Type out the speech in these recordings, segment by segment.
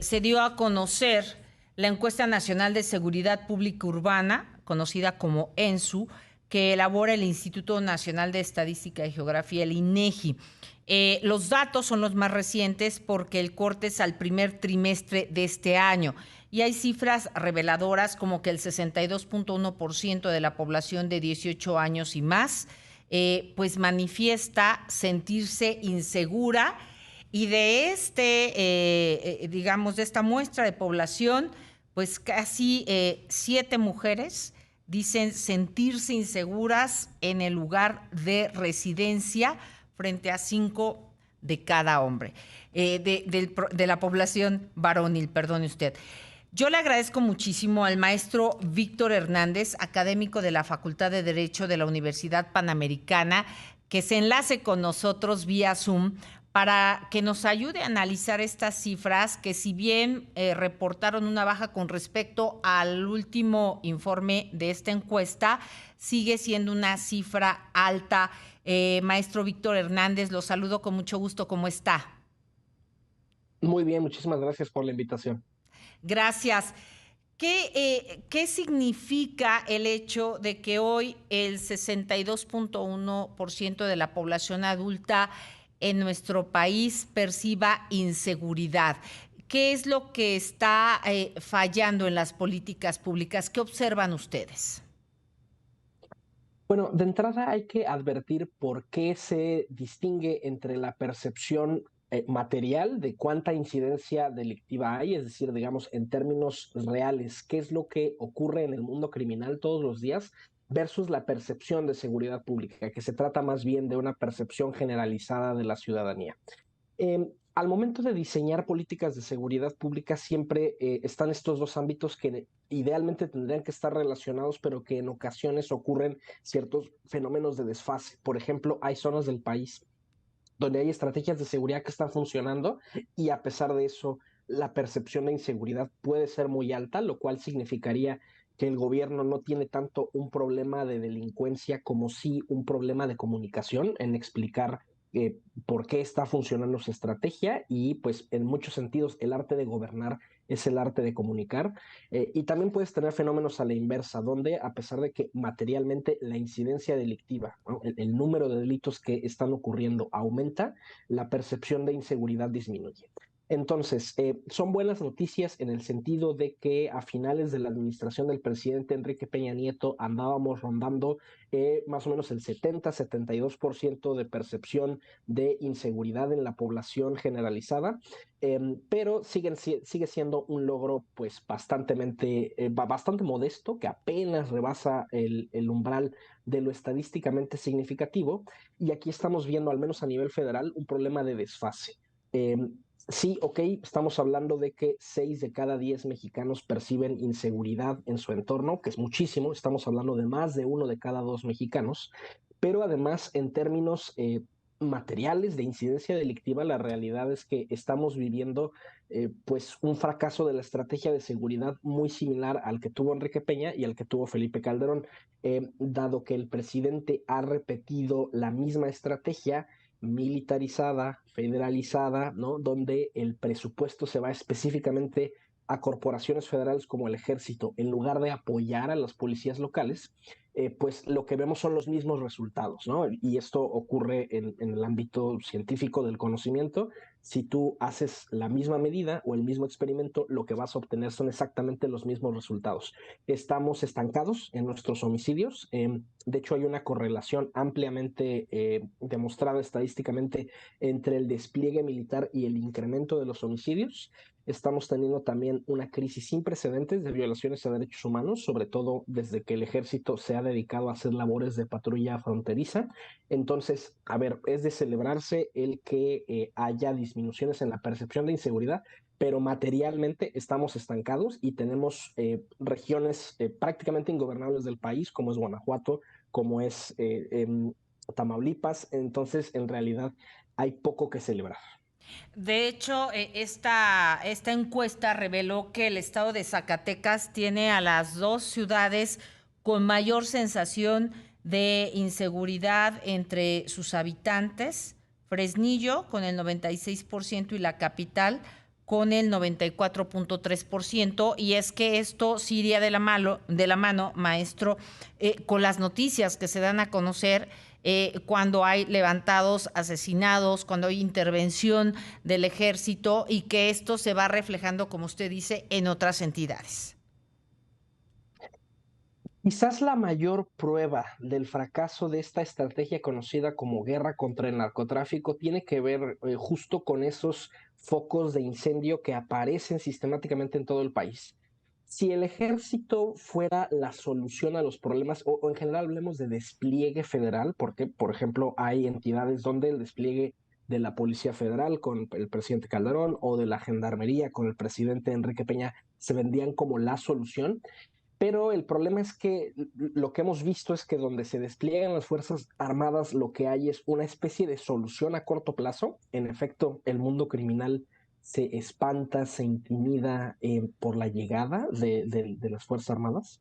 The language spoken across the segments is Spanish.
Se dio a conocer la Encuesta Nacional de Seguridad Pública Urbana, conocida como ENSU, que elabora el Instituto Nacional de Estadística y Geografía, el INEGI. Los datos son los más recientes porque el corte es al primer trimestre de este año y hay cifras reveladoras como que el 62.1% de la población de 18 años y más pues manifiesta sentirse insegura, y de digamos, de esta muestra de población, pues casi 7 mujeres dicen sentirse inseguras en el lugar de residencia frente a 5 de cada hombre, de la población varonil, perdone usted. Yo le agradezco muchísimo al maestro Víctor Hernández, académico de la Facultad de Derecho de la Universidad Panamericana, que se enlace con nosotros vía Zoom para que nos ayude a analizar estas cifras que, si bien reportaron una baja con respecto al último informe de esta encuesta, sigue siendo una cifra alta. Maestro Víctor Hernández, lo saludo con mucho gusto. ¿Cómo está? Muy bien, muchísimas gracias por la invitación. Gracias. ¿Qué significa el hecho de que hoy el 62.1% de la población adulta en nuestro país perciba inseguridad? ¿Qué es lo que está fallando en las políticas públicas? ¿Qué observan ustedes? Bueno, de entrada hay que advertir por qué se distingue entre la percepción material de cuánta incidencia delictiva hay, es decir, digamos, en términos reales, qué es lo que ocurre en el mundo criminal todos los días, versus la percepción de seguridad pública, que se trata más bien de una percepción generalizada de la ciudadanía. Al momento de diseñar políticas de seguridad pública siempre están estos dos ámbitos que idealmente tendrían que estar relacionados, pero que en ocasiones ocurren ciertos fenómenos de desfase. Por ejemplo, hay zonas del país donde hay estrategias de seguridad que están funcionando y a pesar de eso la percepción de inseguridad puede ser muy alta, lo cual significaría que el gobierno no tiene tanto un problema de delincuencia como sí un problema de comunicación en explicar por qué está funcionando su estrategia y pues en muchos sentidos el arte de gobernar es el arte de comunicar. Y también puedes tener fenómenos a la inversa, donde a pesar de que materialmente la incidencia delictiva, ¿no? el número de delitos que están ocurriendo aumenta, la percepción de inseguridad disminuye. Entonces, son buenas noticias en el sentido de que a finales de la administración del presidente Enrique Peña Nieto andábamos rondando más o menos el 70-72% de percepción de inseguridad en la población generalizada, pero sigue siendo un logro pues bastante modesto, que apenas rebasa el umbral de lo estadísticamente significativo, y aquí estamos viendo, al menos a nivel federal, un problema de desfase. Eh, Sí, ok, estamos hablando de que 6 de cada 10 mexicanos perciben inseguridad en su entorno, que es muchísimo, estamos hablando de más de 1 de cada 2 mexicanos, pero además en términos materiales de incidencia delictiva, la realidad es que estamos viviendo pues un fracaso de la estrategia de seguridad muy similar al que tuvo Enrique Peña y al que tuvo Felipe Calderón, dado que el presidente ha repetido la misma estrategia militarizada, federalizada, ¿no? Donde el presupuesto se va específicamente a corporaciones federales como el ejército, en lugar de apoyar a las policías locales, pues lo que vemos son los mismos resultados, ¿no? Y esto ocurre en el ámbito científico del conocimiento. Si tú haces la misma medida o el mismo experimento, lo que vas a obtener son exactamente los mismos resultados. Estamos estancados en nuestros homicidios. De hecho, hay una correlación ampliamente demostrada estadísticamente entre el despliegue militar y el incremento de los homicidios. Estamos teniendo también una crisis sin precedentes de violaciones a derechos humanos, sobre todo desde que el ejército se ha dedicado a hacer labores de patrulla fronteriza. Entonces, a ver, es de celebrarse el que haya disminuciones en la percepción de inseguridad, pero materialmente estamos estancados y tenemos regiones prácticamente ingobernables del país, como es Guanajuato, como es Tamaulipas. Entonces, en realidad, hay poco que celebrar. De hecho, esta encuesta reveló que el estado de Zacatecas tiene a las dos ciudades con mayor sensación de inseguridad entre sus habitantes: Fresnillo con el 96% y la capital con el 94.3%, y es que esto sí iría de la mano, maestro, con las noticias que se dan a conocer cuando hay levantados, asesinados, cuando hay intervención del ejército, y que esto se va reflejando, como usted dice, en otras entidades. Quizás la mayor prueba del fracaso de esta estrategia conocida como guerra contra el narcotráfico tiene que ver justo con esos focos de incendio que aparecen sistemáticamente en todo el país. Si el ejército fuera la solución a los problemas, o en general hablemos de despliegue federal, porque, por ejemplo, hay entidades donde el despliegue de la Policía Federal con el presidente Calderón o de la Gendarmería con el presidente Enrique Peña se vendían como la solución, pero el problema es que lo que hemos visto es que donde se despliegan las Fuerzas Armadas, lo que hay es una especie de solución a corto plazo. En efecto, el mundo criminal se espanta, se intimida por la llegada de las Fuerzas Armadas,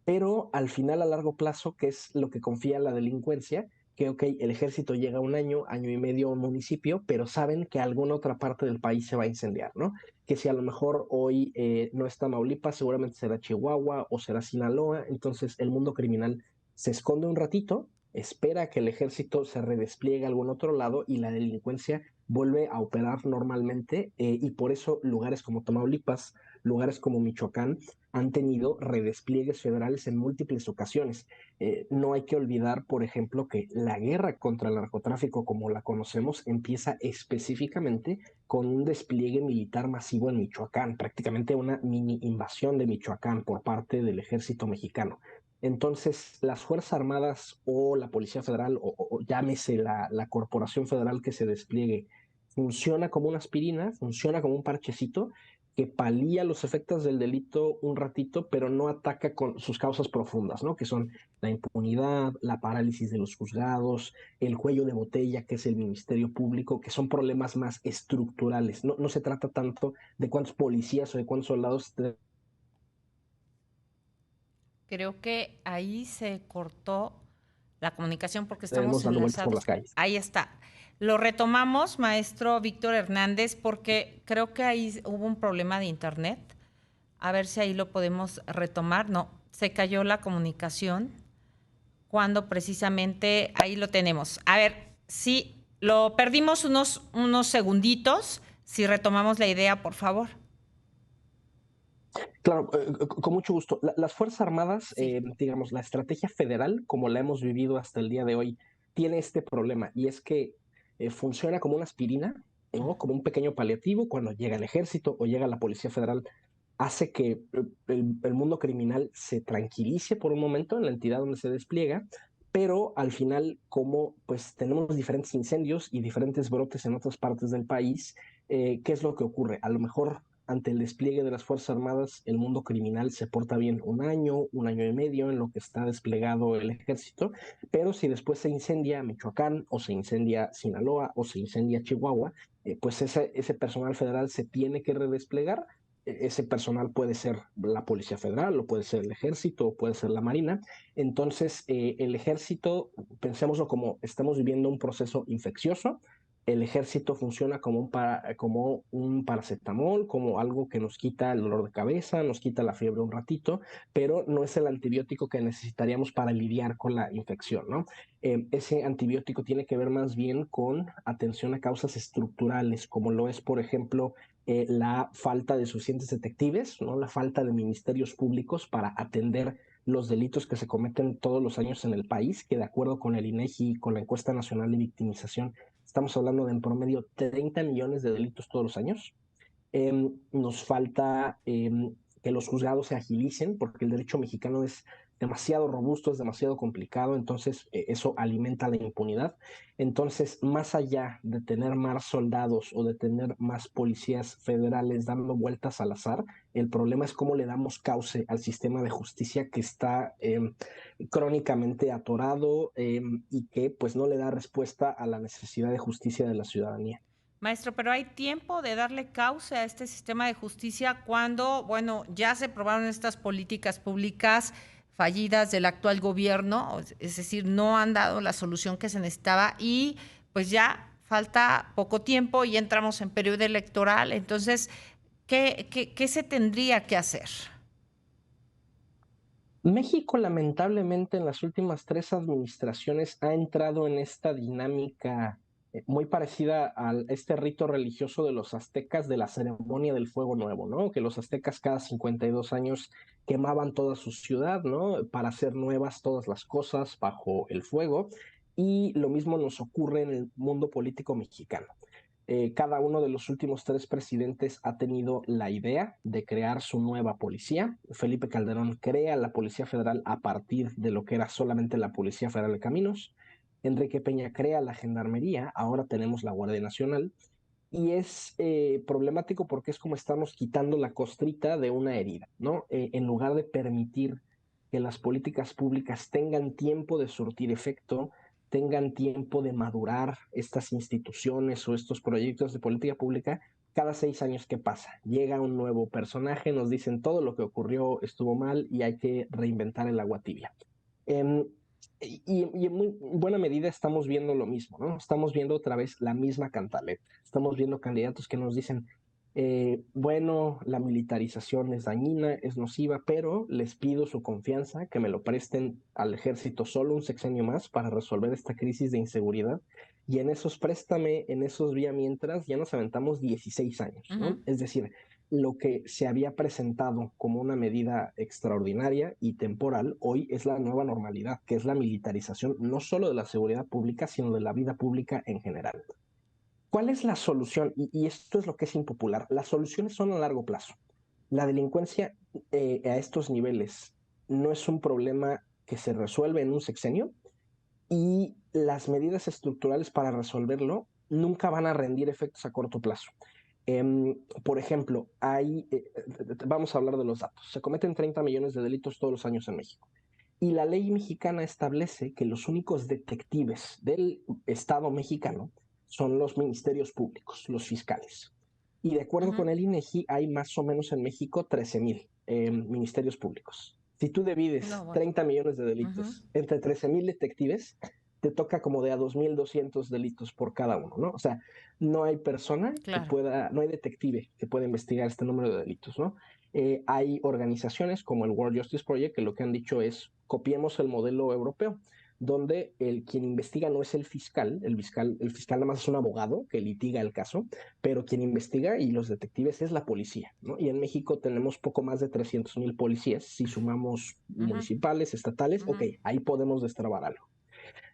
pero al final a largo plazo, que es lo que confía la delincuencia, que ok, el ejército llega un año y medio a un municipio, pero saben que alguna otra parte del país se va a incendiar, ¿no? Que si a lo mejor hoy no está Tamaulipas, seguramente será Chihuahua o será Sinaloa, entonces el mundo criminal se esconde un ratito, espera que el ejército se redespliegue a algún otro lado y la delincuencia vuelve a operar normalmente, y por eso lugares como Tamaulipas, lugares como Michoacán, han tenido redespliegues federales en múltiples ocasiones. No hay que olvidar, por ejemplo, que la guerra contra el narcotráfico, como la conocemos, empieza específicamente con un despliegue militar masivo en Michoacán, prácticamente una mini invasión de Michoacán por parte del ejército mexicano. Entonces, las Fuerzas Armadas o la Policía Federal, o llámese la corporación federal que se despliegue, funciona como una aspirina, funciona como un parchecito que palía los efectos del delito un ratito, pero no ataca con sus causas profundas, ¿no? Que son la impunidad, la parálisis de los juzgados, el cuello de botella, que es el Ministerio Público, que son problemas más estructurales. No se trata tanto de cuántos policías o de cuántos soldados. Creo que ahí se cortó la comunicación porque Tenemos estamos dando vueltas por las enlazados. calles. Ahí está. Lo retomamos, maestro Víctor Hernández, porque creo que ahí hubo un problema de internet. A ver si ahí lo podemos retomar. No, se cayó la comunicación cuando precisamente ahí lo tenemos. A ver, si lo perdimos unos segunditos, si retomamos la idea, por favor. Claro, con mucho gusto. Las Fuerzas Armadas, Sí. digamos, la estrategia federal, como la hemos vivido hasta el día de hoy, tiene este problema y es que funciona como una aspirina, ¿no? Como un pequeño paliativo cuando llega el ejército o llega la Policía Federal, hace que el mundo criminal se tranquilice por un momento en la entidad donde se despliega, pero al final, como pues tenemos diferentes incendios y diferentes brotes en otras partes del país, ¿qué es lo que ocurre? A lo mejor ante el despliegue de las Fuerzas Armadas, el mundo criminal se porta bien un año y medio en lo que está desplegado el ejército, pero si después se incendia Michoacán o se incendia Sinaloa o se incendia Chihuahua, pues ese personal federal se tiene que redesplegar. Ese personal puede ser la Policía Federal, o puede ser el Ejército, o puede ser la Marina. Entonces, el Ejército, pensémoslo como estamos viviendo un proceso infeccioso, el ejército funciona como un paracetamol, como algo que nos quita el dolor de cabeza, nos quita la fiebre un ratito, pero no es el antibiótico que necesitaríamos para lidiar con la infección, ¿no? Ese antibiótico tiene que ver más bien con atención a causas estructurales, como lo es, por ejemplo, la falta de suficientes detectives, ¿no? La falta de ministerios públicos para atender los delitos que se cometen todos los años en el país, que de acuerdo con el INEGI, con la encuesta nacional de victimización, estamos hablando de en promedio 30 millones de delitos todos los años. Nos falta que los juzgados se agilicen, porque el derecho mexicano es demasiado robusto, es demasiado complicado, entonces eso alimenta la impunidad. Entonces, más allá de tener más soldados o de tener más policías federales dando vueltas al azar, el problema es cómo le damos cauce al sistema de justicia que está crónicamente atorado, y que pues no le da respuesta a la necesidad de justicia de la ciudadanía. Maestro, pero hay tiempo de darle cauce a este sistema de justicia cuando, bueno, ya se probaron estas políticas públicas fallidas del actual gobierno, es decir, no han dado la solución que se necesitaba, y pues ya falta poco tiempo y entramos en periodo electoral. Entonces, ¿qué se tendría que hacer? México, lamentablemente, en las últimas 3 administraciones ha entrado en esta dinámica muy parecida a este rito religioso de los aztecas de la ceremonia del fuego nuevo, ¿no? Que los aztecas cada 52 años quemaban toda su ciudad, ¿no? Para hacer nuevas todas las cosas bajo el fuego. Y lo mismo nos ocurre en el mundo político mexicano. Cada uno de los últimos 3 presidentes ha tenido la idea de crear su nueva policía. Felipe Calderón crea la Policía Federal a partir de lo que era solamente la Policía Federal de Caminos. Enrique Peña crea la Gendarmería, ahora tenemos la Guardia Nacional. Y es problemático porque es como estamos quitando la costrita de una herida, ¿no? En lugar de permitir que las políticas públicas tengan tiempo de surtir efecto, tengan tiempo de madurar estas instituciones o estos proyectos de política pública, cada 6 años que pasa, llega un nuevo personaje, nos dicen todo lo que ocurrió estuvo mal y hay que reinventar el agua tibia. Eh, y en muy buena medida estamos viendo lo mismo, ¿no? Estamos viendo otra vez la misma cantaleta. Estamos viendo candidatos que nos dicen, bueno, la militarización es dañina, es nociva, pero les pido su confianza, que me lo presten al ejército solo un sexenio más para resolver esta crisis de inseguridad. Y en esos préstame, en esos vía mientras, ya nos aventamos 16 años, ¿no? Es decir, lo que se había presentado como una medida extraordinaria y temporal, hoy es la nueva normalidad, que es la militarización no solo de la seguridad pública, sino de la vida pública en general. ¿Cuál es la solución? Y esto es lo que es impopular. Las soluciones son a largo plazo. La delincuencia a estos niveles no es un problema que se resuelve en un sexenio y las medidas estructurales para resolverlo nunca van a rendir efectos a corto plazo. Por ejemplo, vamos a hablar de los datos. Se cometen 30 millones de delitos todos los años en México. Y la ley mexicana establece que los únicos detectives del Estado mexicano son los ministerios públicos, los fiscales. Y de acuerdo con el INEGI, hay más o menos en México 13,000 ministerios públicos. Si tú divides No, bueno. 30 millones de delitos entre 13,000 detectives, te toca como de a 2,200 delitos por cada uno, ¿no? O sea, no hay persona que Claro. pueda, no hay detective que pueda investigar este número de delitos, ¿no? Hay organizaciones como el World Justice Project que lo que han dicho es copiemos el modelo europeo, donde quien investiga no es el fiscal nada más es un abogado que litiga el caso, pero quien investiga y los detectives es la policía, ¿no? Y en México tenemos poco más de 300,000 policías, si sumamos municipales, estatales, ok, ahí podemos destrabar algo.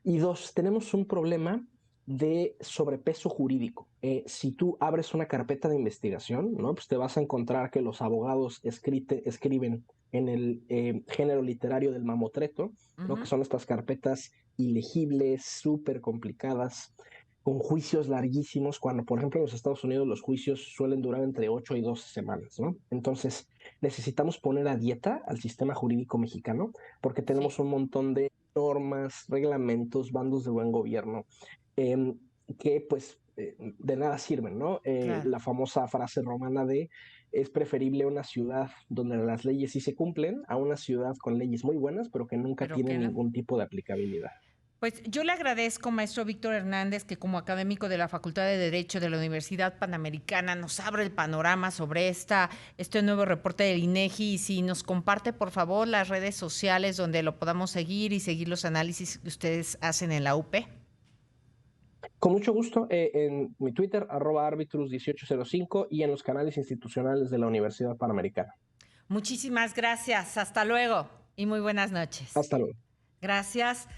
Y dos, tenemos un problema de sobrepeso jurídico. Si tú abres una carpeta de investigación, ¿no? Pues te vas a encontrar que los abogados escriben en el género literario del mamotreto, ¿no? Que son estas carpetas ilegibles, súper complicadas, con juicios larguísimos, cuando por ejemplo en los Estados Unidos los juicios suelen durar entre 8 y 12 semanas, ¿no? Entonces necesitamos poner a dieta al sistema jurídico mexicano porque Sí, tenemos un montón de normas, reglamentos, bandos de buen gobierno, eh, que pues de nada sirven, ¿no? claro. La famosa frase romana de es preferible una ciudad donde las leyes sí se cumplen a una ciudad con leyes muy buenas, pero que nunca Pero tienen quedan. ningún tipo de aplicabilidad. Pues yo le agradezco, maestro Víctor Hernández, que como académico de la Facultad de Derecho de la Universidad Panamericana nos abre el panorama sobre este nuevo reporte del INEGI y si nos comparte, por favor, las redes sociales donde lo podamos seguir y seguir los análisis que ustedes hacen en la UP. Con mucho gusto, en mi Twitter, @arbitrus1805 y en los canales institucionales de la Universidad Panamericana. Muchísimas gracias. Hasta luego y muy buenas noches. Hasta luego. Gracias.